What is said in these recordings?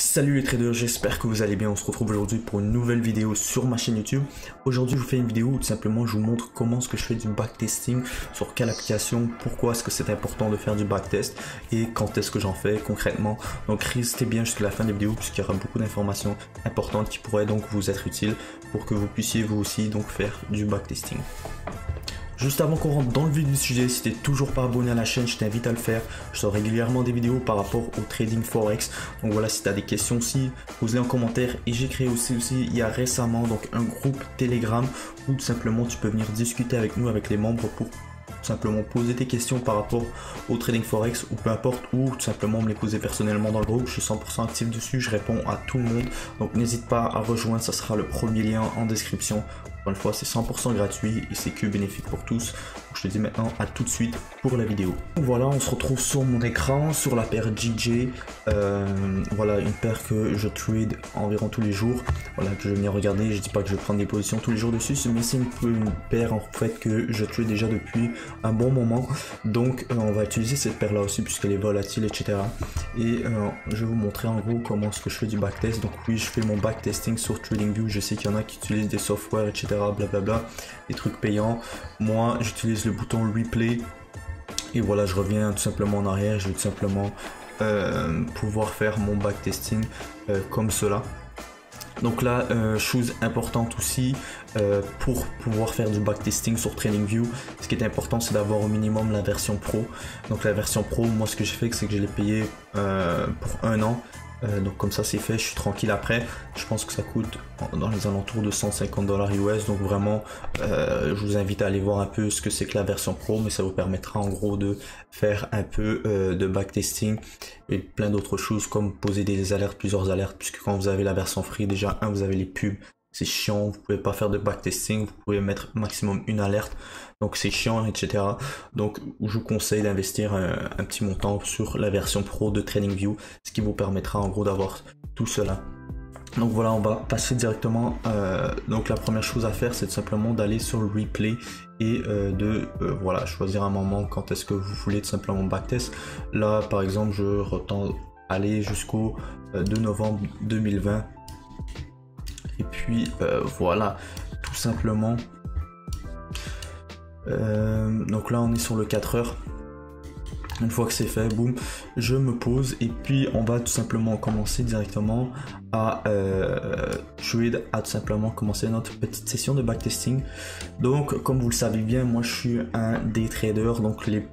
Salut les traders, j'espère que vous allez bien. On se retrouve aujourd'hui pour une nouvelle vidéo sur ma chaîne YouTube. Aujourd'hui je vous fais une vidéo où tout simplement je vous montre comment est-ce que je fais du backtesting, sur quelle application, pourquoi est-ce que c'est important de faire du backtest et quand est-ce que j'en fais concrètement. Donc restez bien jusqu'à la fin de la vidéo puisqu'il y aura beaucoup d'informations importantes qui pourraient donc vous être utiles pour que vous puissiez vous aussi donc faire du backtesting. Juste avant qu'on rentre dans le vif du sujet, si tu n'es toujours pas abonné à la chaîne, je t'invite à le faire. Je sors régulièrement des vidéos par rapport au trading forex. Donc voilà, si tu as des questions aussi, pose-les en commentaire. Et j'ai créé aussi il y a récemment donc un groupe Telegram où tout simplement tu peux venir discuter avec nous, avec les membres pour tout simplement poser tes questions par rapport au trading forex ou peu importe, ou tout simplement me les poser personnellement dans le groupe. Je suis 100% actif dessus, je réponds à tout le monde. Donc n'hésite pas à rejoindre, ça sera le premier lien en description. Encore une fois, c'est 100% gratuit et c'est que bénéfique pour tous. Donc, je te dis maintenant à tout de suite pour la vidéo. Donc, voilà, on se retrouve sur mon écran, sur la paire JJ. Voilà, une paire que je trade environ tous les jours. Voilà, que je vais venir regarder. Je dis pas que je vais prendre des positions tous les jours dessus, mais c'est une paire en fait que je trade déjà depuis un bon moment. Donc, on va utiliser cette paire là aussi puisqu'elle est volatile, etc. Et je vais vous montrer en gros comment est-ce que je fais du backtest. Donc oui, je fais mon backtesting sur TradingView. Je sais qu'il y en a qui utilisent des softwares, etc. Blablabla, des trucs payants. Moi j'utilise le bouton replay et voilà, je reviens tout simplement en arrière. Je vais tout simplement pouvoir faire mon backtesting comme cela. Donc là, chose importante aussi, pour pouvoir faire du backtesting sur TradingView, ce qui est important, c'est d'avoir au minimum la version pro. Donc la version pro, moi ce que j'ai fait, c'est que je l'ai payé pour un an. Donc comme ça c'est fait, je suis tranquille après. Je pense que ça coûte dans les alentours de 150 $ US. Donc vraiment, je vous invite à aller voir un peu ce que c'est que la version pro, mais ça vous permettra en gros de faire un peu de backtesting et plein d'autres choses comme poser des alertes, plusieurs alertes, puisque quand vous avez la version free, déjà vous avez les pubs. C'est chiant, vous pouvez pas faire de backtesting, vous pouvez mettre maximum une alerte, donc c'est chiant, etc. Donc je vous conseille d'investir un petit montant sur la version pro de TradingView, ce qui vous permettra en gros d'avoir tout cela. Donc voilà, on va passer directement. Donc la première chose à faire, c'est tout simplement d'aller sur le replay et voilà, choisir un moment quand est-ce que vous voulez tout simplement backtest. Là par exemple, je retends aller jusqu'au 2 novembre 2020. Et puis voilà, tout simplement. Donc là on est sur le 4 heures. Une fois que c'est fait, boum, je me pose et puis on va tout simplement commencer directement à trade, à tout simplement commencer notre petite session de backtesting. Donc comme vous le savez bien, moi je suis un day trader, donc les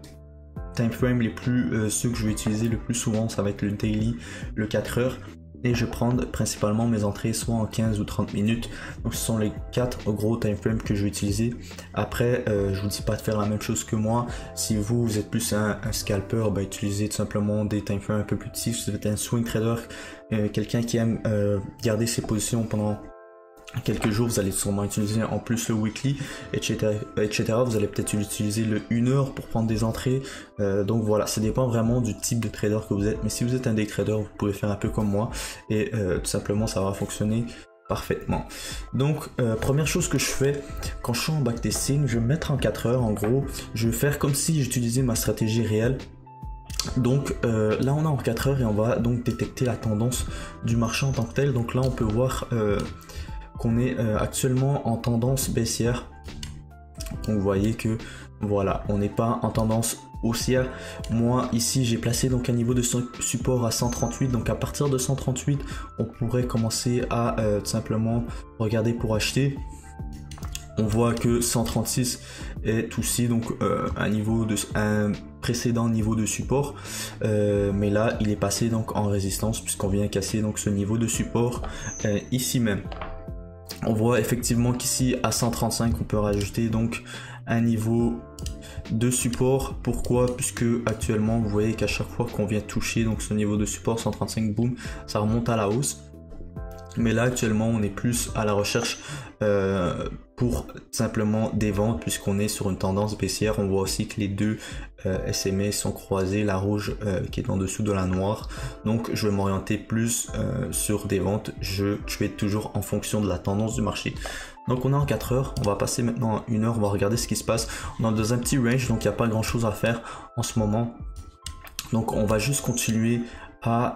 time frames les plus ceux que je vais utiliser le plus souvent, ça va être le daily, le 4 heures. Et je vais prendre principalement mes entrées soit en 15 ou 30 minutes. Donc ce sont les 4 gros time frames que je vais utiliser. Après je vous dis pas de faire la même chose que moi. Si vous êtes plus un scalper, bah, utilisez tout simplement des time frames un peu plus petits. Si vous êtes un swing trader, quelqu'un qui aime garder ses positions pendant quelques jours, vous allez sûrement utiliser en plus le weekly, etc. Vous allez peut-être utiliser le 1 heure pour prendre des entrées. Donc voilà, ça dépend vraiment du type de trader que vous êtes. Mais si vous êtes un day trader, vous pouvez faire un peu comme moi et tout simplement ça va fonctionner parfaitement. Donc première chose que je fais quand je suis en backtesting, je vais me mettre en 4 heures. En gros, je vais faire comme si j'utilisais ma stratégie réelle. Donc là on est en 4 heures et on va donc détecter la tendance du marché en tant que tel. Donc là on peut voir qu'on est actuellement en tendance baissière. Donc vous voyez que voilà, on n'est pas en tendance haussière. Moi ici j'ai placé donc un niveau de support à 138. Donc à partir de 138 on pourrait commencer à tout simplement regarder pour acheter. On voit que 136 est aussi donc un précédent niveau de support, mais là il est passé donc en résistance puisqu'on vient casser donc ce niveau de support ici même. On voit effectivement qu'ici à 135 on peut rajouter donc un niveau de support. Pourquoi? Puisque actuellement vous voyez qu'à chaque fois qu'on vient toucher donc ce niveau de support 135, boum, ça remonte à la hausse. Mais là actuellement on est plus à la recherche pour simplement des ventes puisqu'on est sur une tendance baissière. On voit aussi que les deux SMA sont croisés, la rouge qui est en dessous de la noire. Donc je vais m'orienter plus sur des ventes. Je trade toujours en fonction de la tendance du marché. Donc on est en 4 heures, on va passer maintenant à 1 heure, on va regarder ce qui se passe. On est dans un petit range, donc il n'y a pas grand chose à faire en ce moment. Donc on va juste continuer à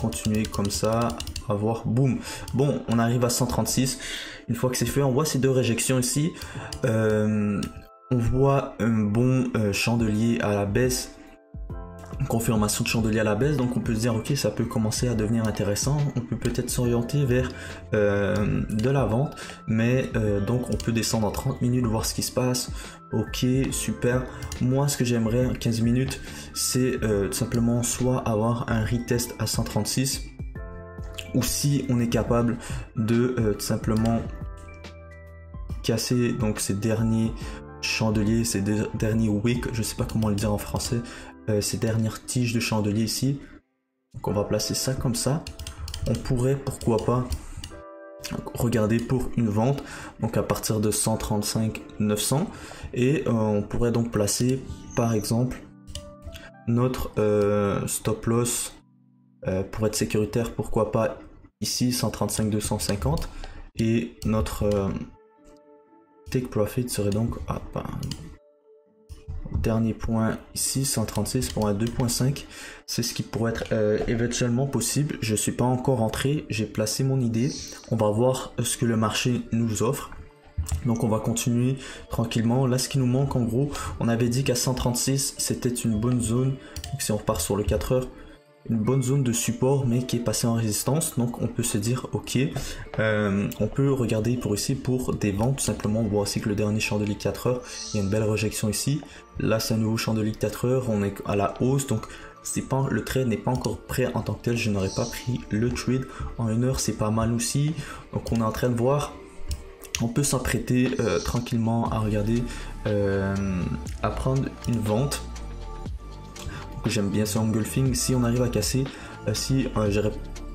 continuer comme ça, avoir boum. Bon, on arrive à 136. Une fois que c'est fait, on voit ces deux réjections ici. On voit un bon chandelier à la baisse. Confirmation de chandelier à la baisse, donc on peut se dire ok, ça peut commencer à devenir intéressant, on peut peut-être s'orienter vers de la vente, mais donc on peut descendre en 30 minutes, voir ce qui se passe. Ok, super. Moi ce que j'aimerais en 15 minutes, c'est tout simplement soit avoir un retest à 136, ou si on est capable de tout simplement casser donc ces derniers chandeliers, ces derniers wicks, je sais pas comment le dire en français, ces dernières tiges de chandelier ici. Donc on va placer ça comme ça. On pourrait pourquoi pas regarder pour une vente donc à partir de 135 900 et on pourrait donc placer par exemple notre stop loss pour être sécuritaire, pourquoi pas ici 135 250 et notre take profit serait donc dernier point ici 136 pour un 2.5. c'est ce qui pourrait être éventuellement possible. Je suis pas encore entré, j'ai placé mon idée, on va voir ce que le marché nous offre. Donc on va continuer tranquillement. Là ce qui nous manque en gros, on avait dit qu'à 136 c'était une bonne zone, donc si on repart sur le 4 heures, une bonne zone de support mais qui est passée en résistance, donc on peut se dire ok, on peut regarder pour ici pour des ventes tout simplement. On voit aussi que le dernier chandelier 4 heures, il y a une belle rejection ici. Là c'est un nouveau chandelier 4 heures, on est à la hausse, donc c'est pas, le trade n'est pas encore prêt en tant que tel, je n'aurais pas pris le trade en 1 heure, c'est pas mal aussi. Donc on est en train de voir, on peut s'apprêter tranquillement à regarder, à prendre une vente. J'aime bien ce engulfing. Si on arrive à casser, si j'aurais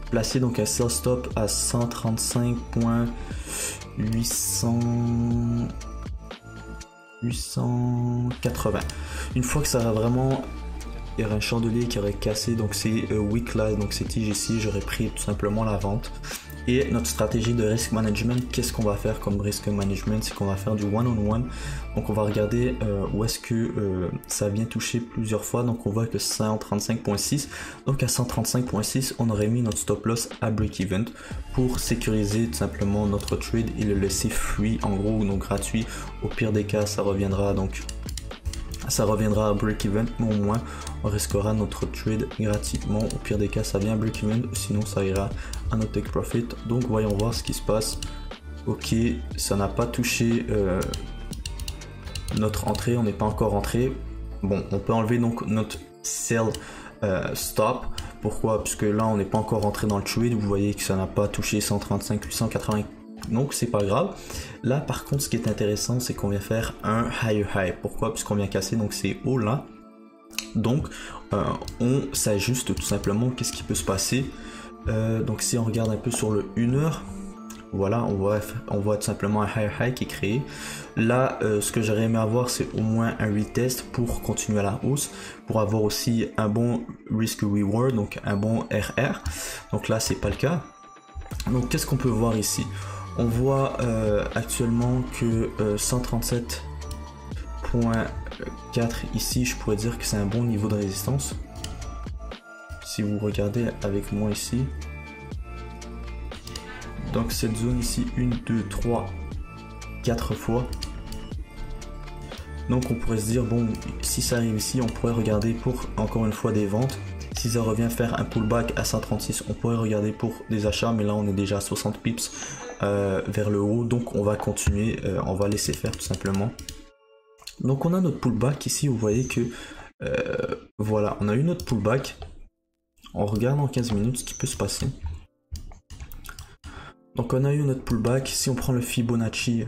placé donc un sell stop à 135.880. Une fois que ça va vraiment, il y aurait un chandelier qui aurait cassé donc c'est weak là, donc ces tiges ici, j'aurais pris tout simplement la vente. Et notre stratégie de risk management, qu'est-ce qu'on va faire comme risk management? C'est qu'on va faire du one-on-one. Donc on va regarder où est-ce que ça vient toucher plusieurs fois. Donc on voit que 135.6. Donc à 135.6, on aurait mis notre stop loss à break-even pour sécuriser tout simplement notre trade et le laisser free, en gros, donc gratuit. Au pire des cas, ça reviendra à break-even, mais au moins on risquera notre trade gratuitement. Au pire des cas, ça vient à break-even, sinon ça ira à notre take profit. Donc voyons voir ce qui se passe. Ok, ça n'a pas touché notre entrée, on n'est pas encore entré. Bon, on peut enlever donc notre sell stop. Pourquoi? Parce que là on n'est pas encore entré dans le trade. Vous voyez que ça n'a pas touché 135 880, donc c'est pas grave. Là par contre ce qui est intéressant, c'est qu'on vient faire un higher high. Pourquoi? Puisqu'on vient casser donc ces hauts là. Donc on s'ajuste tout simplement. Qu'est-ce qui peut se passer? Donc si on regarde un peu sur le 1 heure, voilà, on voit tout simplement un higher high qui est créé. Là ce que j'aurais aimé avoir, c'est au moins un retest pour continuer à la hausse, pour avoir aussi un bon risk reward, donc un bon RR. Donc là c'est pas le cas. Donc qu'est-ce qu'on peut voir ici? On voit actuellement que 137.4 ici, je pourrais dire que c'est un bon niveau de résistance. Si vous regardez avec moi ici, donc cette zone ici, 1, 2, 3, 4 fois. Donc on pourrait se dire, bon, si ça arrive ici, on pourrait regarder pour encore une fois des ventes. Si ça revient faire un pullback à 136, on pourrait regarder pour des achats, mais là on est déjà à 60 pips vers le haut, donc on va continuer, on va laisser faire tout simplement. Donc on a notre pullback ici, vous voyez que voilà, on a eu notre pullback. On regarde en 15 minutes ce qui peut se passer. Donc on a eu notre pullback. Si on prend le Fibonacci,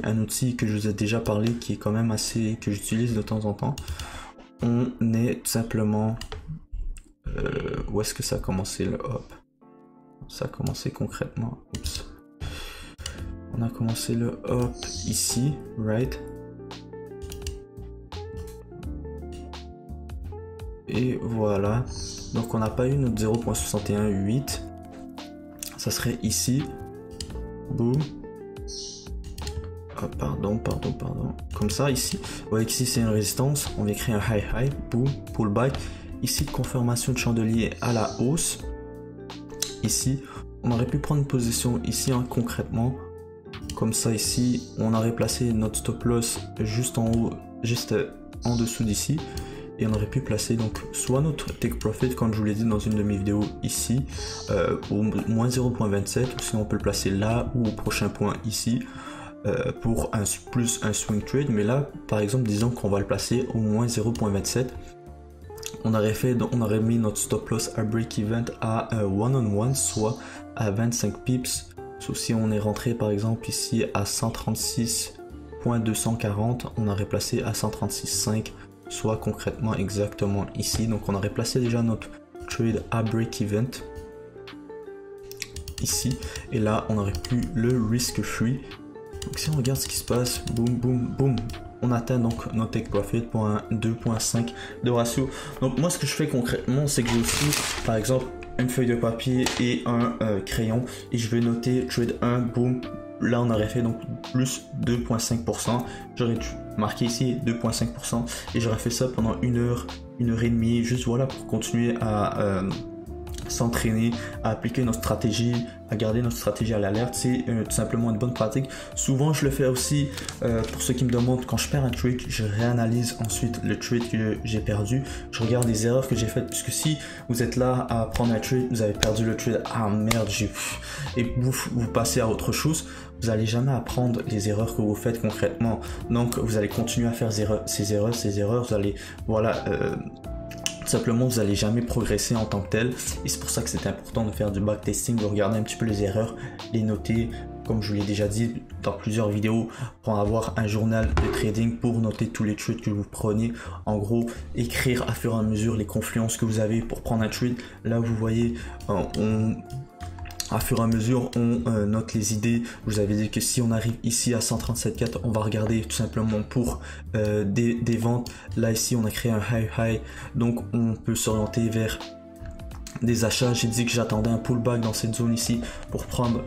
un outil que je vous ai déjà parlé, qui est quand même assez, que j'utilise de temps en temps, on est tout simplement où est-ce que ça a commencé le hop? Ça a commencé concrètement. Oups. On a commencé le hop ici, right? Et voilà. Donc on n'a pas eu notre 0.618. Ça serait ici. Boum. Ah, pardon. Comme ça ici. Vous voyez qu'ici c'est une résistance. On vient créer un high. Boum. Pullback. Ici confirmation de chandelier à la hausse. ici, on aurait pu prendre une position ici hein, concrètement. Comme ça ici, on aurait placé notre stop loss juste en haut, juste en dessous d'ici. Et on aurait pu placer donc soit notre take profit comme je vous l'ai dit dans une de mes vidéos ici au moins 0.27, ou sinon on peut le placer là ou au prochain point ici pour plus un swing trade. Mais là par exemple disons qu'on va le placer au moins 0.27, on aurait mis notre stop loss à break even à 1-on-1, soit à 25 pips. Sauf si on est rentré par exemple ici à 136.240, on aurait placé à 136.5, soit concrètement exactement ici. Donc on aurait placé déjà notre trade à break even ici, et là on aurait pu le risk free. Donc si on regarde ce qui se passe, boum boum boum, on atteint donc notre take profit pour un 2.5 de ratio. Donc moi ce que je fais concrètement, c'est que j'ai aussi par exemple une feuille de papier et un crayon, et je vais noter trade 1, boum, là on aurait fait donc plus 2.5%, j'aurais marqué ici 2.5%, et j'aurais fait ça pendant 1 heure, 1 heure et demie, juste voilà pour continuer à s'entraîner, à appliquer notre stratégie, à garder notre stratégie à l'alerte. C'est tout simplement une bonne pratique. Souvent je le fais aussi pour ceux qui me demandent, quand je perds un trade, je réanalyse ensuite le trade que j'ai perdu, je regarde les erreurs que j'ai faites, puisque si vous êtes là à prendre un trade, vous avez perdu le trade, ah merde, et vous passez à autre chose, vous n'allez jamais apprendre les erreurs que vous faites concrètement. Donc vous allez continuer à faire ces erreurs, vous allez voilà tout simplement vous n'allez jamais progresser en tant que tel, et c'est pour ça que c'est important de faire du backtesting, de regarder un petit peu les erreurs, les noter, comme je vous l'ai déjà dit dans plusieurs vidéos, pour avoir un journal de trading pour noter tous les trades que vous prenez. En gros, écrire à fur et à mesure les confluences que vous avez pour prendre un trade. Là vous voyez, à fur et à mesure on note les idées. Je vous avais dit que si on arrive ici à 137.4, on va regarder tout simplement pour des ventes. Là ici on a créé un high, donc on peut s'orienter vers des achats. J'ai dit que j'attendais un pullback dans cette zone ici pour prendre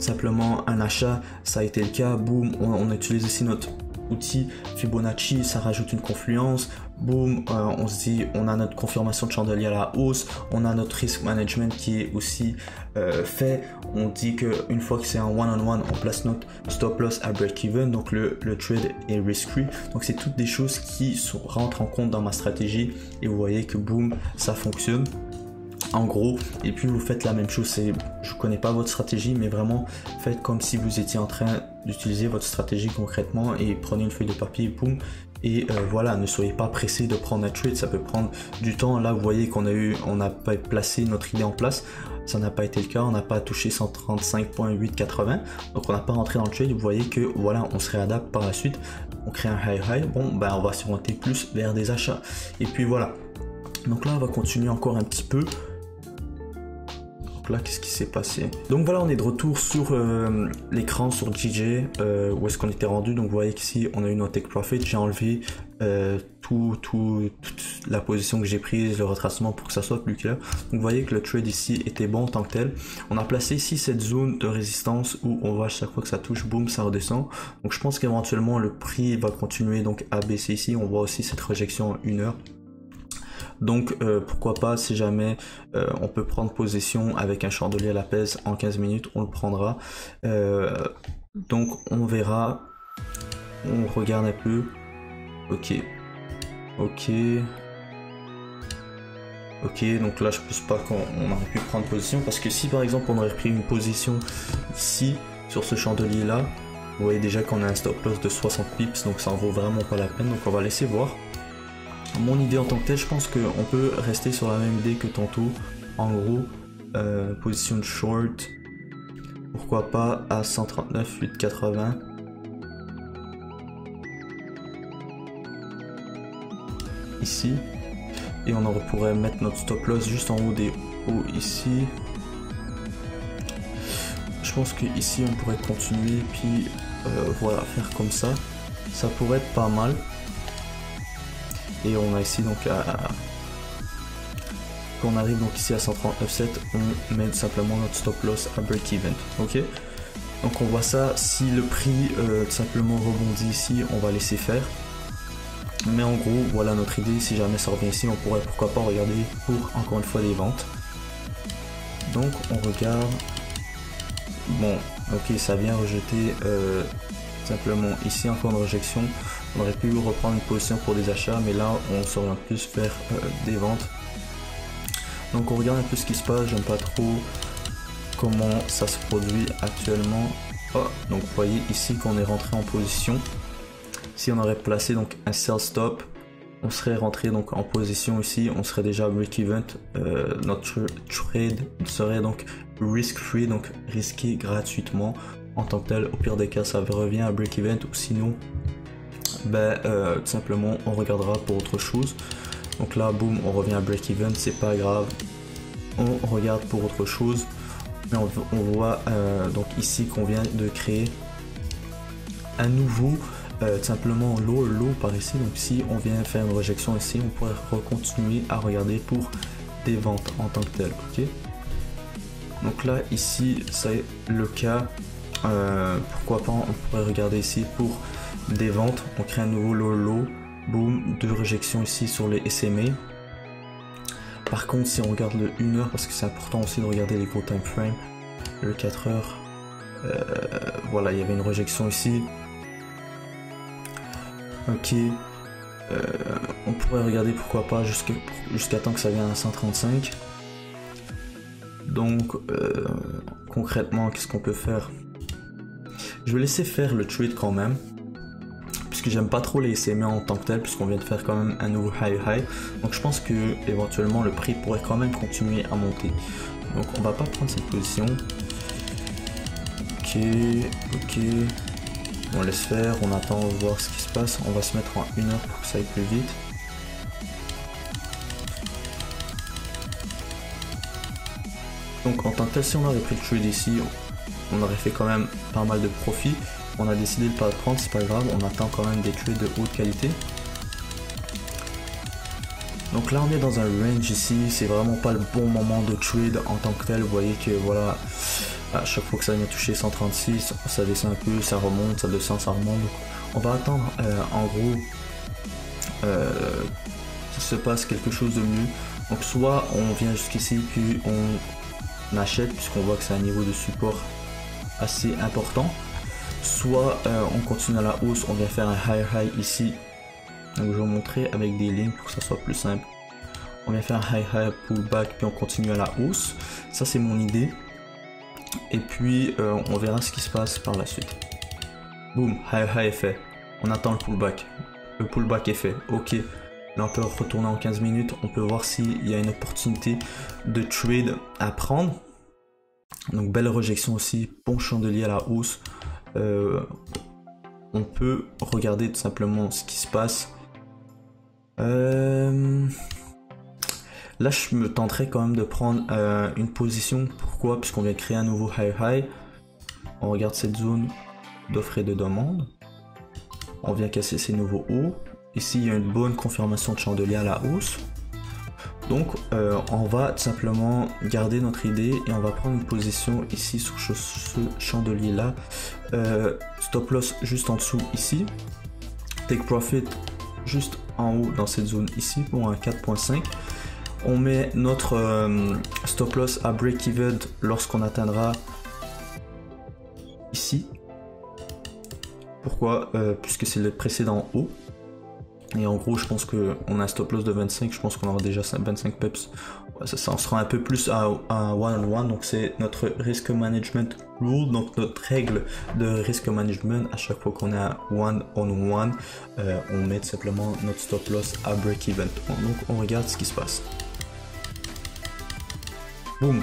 simplement un achat, ça a été le cas. Boum, on utilise ici notre outil Fibonacci, ça rajoute une confluence. Boum, on se dit, on a notre confirmation de chandelier à la hausse, on a notre risk management qui est aussi fait. On dit que une fois que c'est un one-on-one, on place notre stop loss à break-even, donc le trade est risk-free. Donc c'est toutes des choses qui rentrent en compte dans ma stratégie, et vous voyez que boum, ça fonctionne en gros. Et puis vous faites la même chose, je connais pas votre stratégie, mais vraiment faites comme si vous étiez en train d'utiliser votre stratégie concrètement, et prenez une feuille de papier, boum, et voilà, ne soyez pas pressé de prendre un trade, ça peut prendre du temps. Là vous voyez qu'on n'a pas placé notre idée en place, ça n'a pas été le cas, on n'a pas touché 135.880, donc on n'a pas rentré dans le trade. Vous voyez que voilà, on se réadapte par la suite, on crée un high, bon ben on va s'orienter plus vers des achats, et puis voilà. Donc là on va continuer encore un petit peu. Là, qu'est-ce qui s'est passé? Donc voilà, on est de retour sur l'écran sur JJ, où est-ce qu'on était rendu. Donc vous voyez qu'ici on a eu notre take profit, j'ai enlevé toute la position que j'ai prise, le retracement, pour que ça soit plus clair. Donc vous voyez que le trade ici était bon en tant que tel. On a placé ici cette zone de résistance où on va, chaque fois que ça touche, boum, ça redescend. Donc je pense qu'éventuellement le prix va continuer donc à baisser ici. On voit aussi cette rejection en 1 heure. Donc pourquoi pas, si jamais on peut prendre possession avec un chandelier à la pèse en 15 minutes, on le prendra. Donc on verra, on regarde un peu. Ok, donc là je pense pas qu'on aurait pu prendre position, parce que si par exemple on aurait pris une position ici sur ce chandelier là, vous voyez déjà qu'on a un stop loss de 60 pips, donc ça en vaut vraiment pas la peine. Donc on va laisser voir. Mon idée en tant que telle, je pense qu'on peut rester sur la même idée que tantôt. En gros, position de short, pourquoi pas à 139,880. Ici. Et on pourrait mettre notre stop loss juste en haut des hauts ici. Je pense que ici on pourrait continuer, puis voilà, faire comme ça. Ça pourrait être pas mal. Et on a ici donc quand on arrive donc ici à 139,7, on met simplement notre stop loss à break even. Ok, donc on voit ça. Si le prix tout simplement rebondit ici, on va laisser faire. Mais en gros voilà notre idée. Si jamais ça revient ici, on pourrait pourquoi pas regarder pour encore une fois des ventes. Donc on regarde. Bon, ok, ça vient rejeter simplement ici encore une rejection. On aurait pu reprendre une position pour des achats, mais là on s'oriente plus vers des ventes. Donc on regarde un peu ce qui se passe. J'aime pas trop comment ça se produit actuellement. Oh, donc vous voyez ici qu'on est rentré en position. Si on aurait placé donc un sell stop, on serait rentré donc en position ici, on serait déjà break even. Notre trade serait donc risk free, donc risqué gratuitement en tant que tel. Au pire des cas, ça revient à break even, ou sinon tout simplement on regardera pour autre chose. Donc là, boum, on revient à break even, c'est pas grave, on regarde pour autre chose. Mais on voit donc ici qu'on vient de créer un nouveau simplement low par ici. Donc si on vient faire une rejection ici, on pourrait continuer à regarder pour des ventes en tant que tel. Ok, donc là ici c'est le cas. Pourquoi pas, on pourrait regarder ici pour des ventes. On crée un nouveau low, boom, de rejection ici sur les SMA. Par contre, si on regarde le 1 heure, parce que c'est important aussi de regarder les gros time frame, le 4 heures, voilà, il y avait une rejection ici. Ok, on pourrait regarder pourquoi pas jusqu'à temps que ça vienne à 135. Donc, concrètement, qu'est-ce qu'on peut faire? Je vais laisser faire le trade quand même, puisque j'aime pas trop les SMA en tant que tel, puisqu'on vient de faire quand même un nouveau high. Donc je pense que éventuellement le prix pourrait quand même continuer à monter. Donc on va pas prendre cette position. Ok, on laisse faire, on attend voir ce qui se passe. On va se mettre en 1 heure pour que ça aille plus vite. Donc en tant que tel, si on avait pris le trade ici, on aurait fait quand même pas mal de profit. On a décidé de ne pas le prendre, c'est pas grave, on attend quand même des trades de haute qualité. Donc là on est dans un range ici, c'est vraiment pas le bon moment de trade en tant que tel. Vous voyez que voilà, à chaque fois que ça vient toucher 136, ça descend un peu, ça remonte, ça descend, ça remonte. Donc, on va attendre en gros qu'il se passe quelque chose de mieux. Donc soit on vient jusqu'ici puis on achète, puisqu'on voit que c'est un niveau de support assez important. Soit on continue à la hausse, on vient faire un high ici. Donc je vais vous montrer avec des lignes pour que ça soit plus simple. On vient faire un high pullback puis on continue à la hausse. Ça c'est mon idée. Et puis on verra ce qui se passe par la suite. Boom, high est fait. On attend le pullback. Le pullback est fait. Ok. Là on peut retourner en 15 minutes. On peut voir s'il y a une opportunité de trade à prendre. Donc belle rejection aussi. Bon chandelier à la hausse. On peut regarder tout simplement ce qui se passe. Là je me tenterai quand même de prendre une position. Pourquoi? Puisqu'on vient de créer un nouveau high. On regarde cette zone d'offre et de demande. On vient casser ces nouveaux hauts. Ici il y a une bonne confirmation de chandelier à la hausse. Donc on va tout simplement garder notre idée et on va prendre une position ici sur ce chandelier là. Stop loss juste en dessous ici. Take profit juste en haut dans cette zone ici pour un 4.5. On met notre stop loss à break even lorsqu'on atteindra ici. Pourquoi? Puisque c'est le précédent haut. Et en gros, je pense qu'on a un stop loss de 25, je pense qu'on aura déjà 25 peps. Ouais, ça, on sera un peu plus à one-on-one, donc c'est notre risk management rule, donc notre règle de risk management. À chaque fois qu'on est à one-on-one, on met tout simplement notre stop loss à break-even. Donc on regarde ce qui se passe. Boum,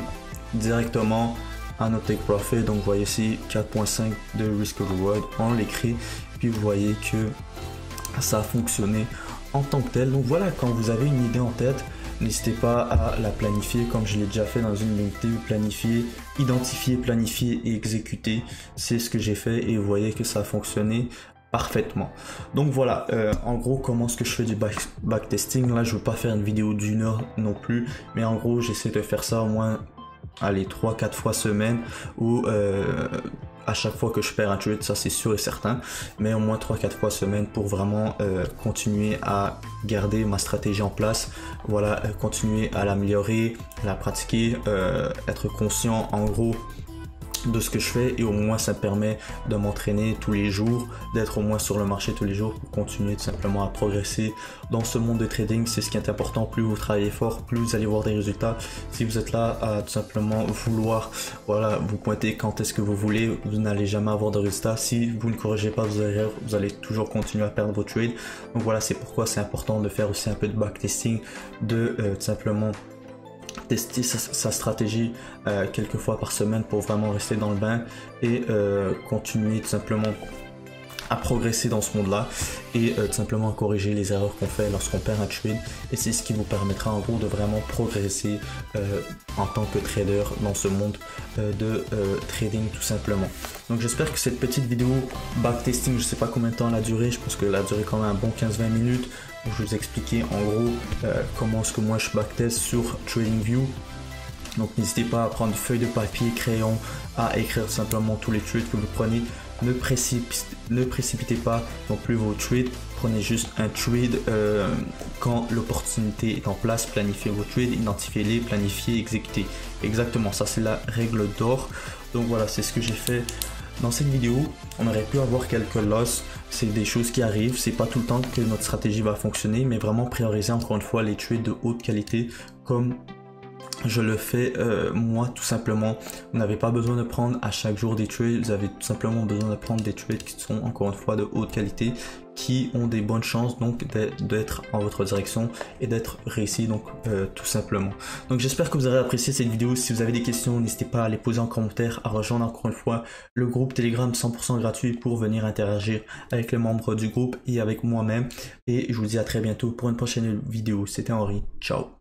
directement à notre take profit. Donc vous voyez ici 4.5 de risk reward, on l'écrit, puis vous voyez que ça a fonctionné en tant que tel. Donc voilà, quand vous avez une idée en tête, n'hésitez pas à la planifier comme je l'ai déjà fait dans une vidéo. Planifier, identifier, planifier et exécuter, c'est ce que j'ai fait et vous voyez que ça a fonctionné parfaitement. Donc voilà, en gros comment est-ce que je fais du backtesting. Là je veux pas faire une vidéo d'1 heure non plus, mais en gros j'essaie de faire ça au moins allez 3-4 fois semaine, où à chaque fois que je perds un trade, ça c'est sûr et certain, mais au moins 3-4 fois semaine pour vraiment continuer à garder ma stratégie en place, voilà, continuer à l'améliorer, à la pratiquer, être conscient en gros de ce que je fais, et au moins ça me permet de m'entraîner tous les jours, d'être au moins sur le marché tous les jours pour continuer tout simplement à progresser dans ce monde de trading. C'est ce qui est important, plus vous travaillez fort, plus vous allez voir des résultats. Si vous êtes là à tout simplement vouloir, voilà, vous pointer quand est-ce que vous voulez, vous n'allez jamais avoir de résultats. Si vous ne corrigez pas vos erreurs, vous allez toujours continuer à perdre vos trades. Donc voilà, c'est pourquoi c'est important de faire aussi un peu de backtesting, de tout simplement tester sa stratégie quelques fois par semaine pour vraiment rester dans le bain et continuer tout simplement à progresser dans ce monde-là et tout simplement corriger les erreurs qu'on fait lorsqu'on perd un trade, et c'est ce qui vous permettra en gros de vraiment progresser en tant que trader dans ce monde de trading tout simplement. Donc j'espère que cette petite vidéo backtesting, je sais pas combien de temps elle a duré, je pense qu'elle a duré quand même un bon 15-20 minutes, où je vous expliquais en gros comment est-ce que moi je backtest sur TradingView. Donc n'hésitez pas à prendre une feuille de papier, crayon, à écrire simplement tous les trades que vous prenez. Ne précipitez pas non plus vos trades, prenez juste un trade quand l'opportunité est en place, planifiez vos trades, identifiez-les, planifiez, exécutez. Exactement, ça c'est la règle d'or. Donc voilà, c'est ce que j'ai fait dans cette vidéo. On aurait pu avoir quelques losses, c'est des choses qui arrivent, c'est pas tout le temps que notre stratégie va fonctionner, mais vraiment prioriser encore une fois les trades de haute qualité comme je le fais moi tout simplement. Vous n'avez pas besoin de prendre à chaque jour des trades, vous avez tout simplement besoin de prendre des trades qui sont encore une fois de haute qualité, qui ont des bonnes chances donc d'être en votre direction et d'être réussi, donc tout simplement. Donc j'espère que vous aurez apprécié cette vidéo. Si vous avez des questions, n'hésitez pas à les poser en commentaire, à rejoindre encore une fois le groupe Telegram 100% gratuit pour venir interagir avec les membres du groupe et avec moi-même, et je vous dis à très bientôt pour une prochaine vidéo. C'était Henri, ciao.